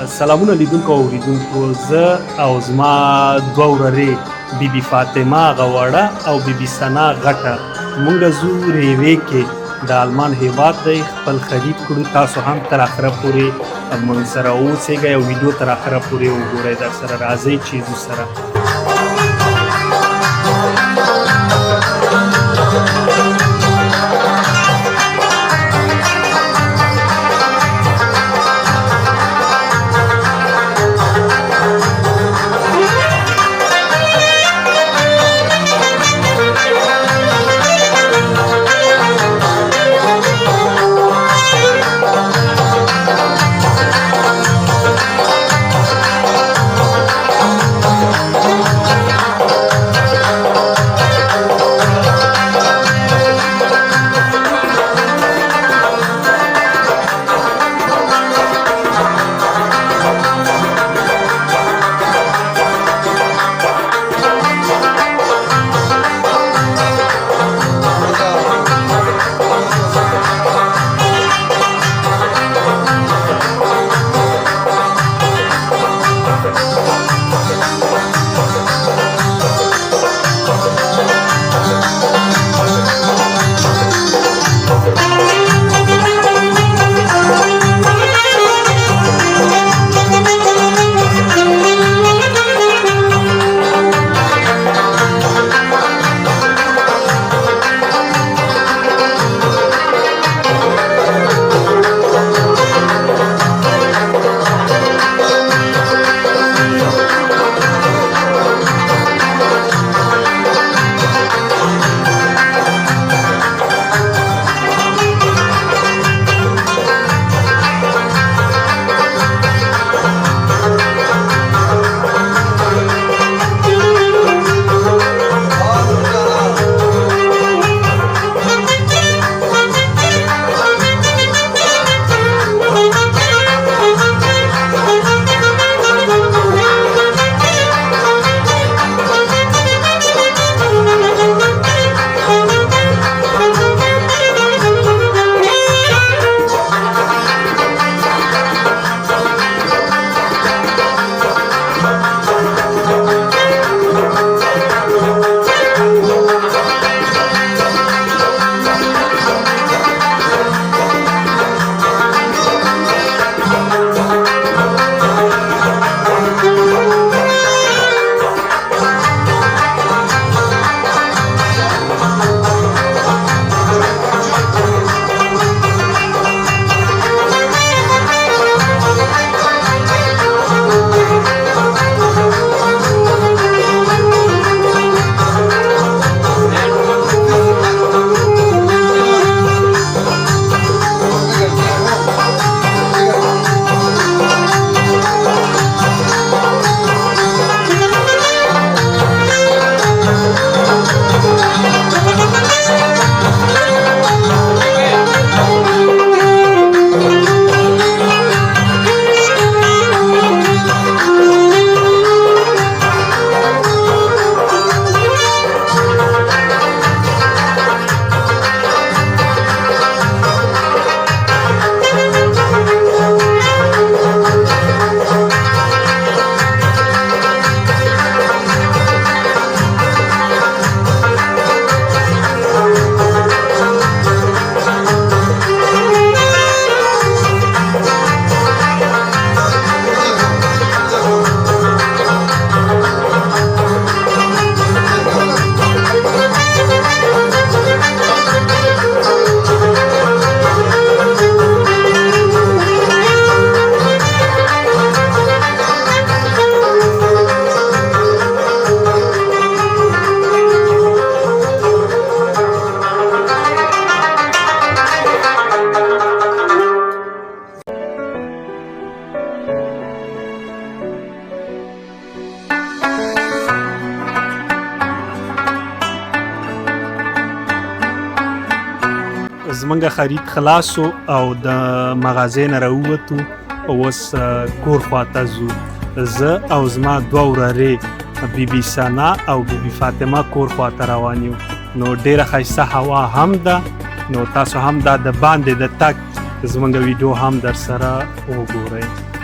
سلامونه لیدونکو او اوریدونکو، زه او زما دوه ورورې بیبي فاطمه غوړه او بیبي ثنا غټه مونږ ځو ریوې کې د آلمان هیواد دی خپل خرید کړو. تاسو هم تر اخره پورې مونږ سره اوسئ او ویډیو تر اخره پورې وګورئ. در سره راځئ چې ځو سره. زمونږ خرید خلاص او د مغازې نه راووتو او اوس کور خواته ځو. زه او زما دوه ورورې بیبي ثنا او بیبي فاطمه کور خواته روان یو. نو ډیره ښایسته هوا هم ده، نو تاسو هم دا د باندې د تګ زمونږ ویډیو هم در سره وګورئ.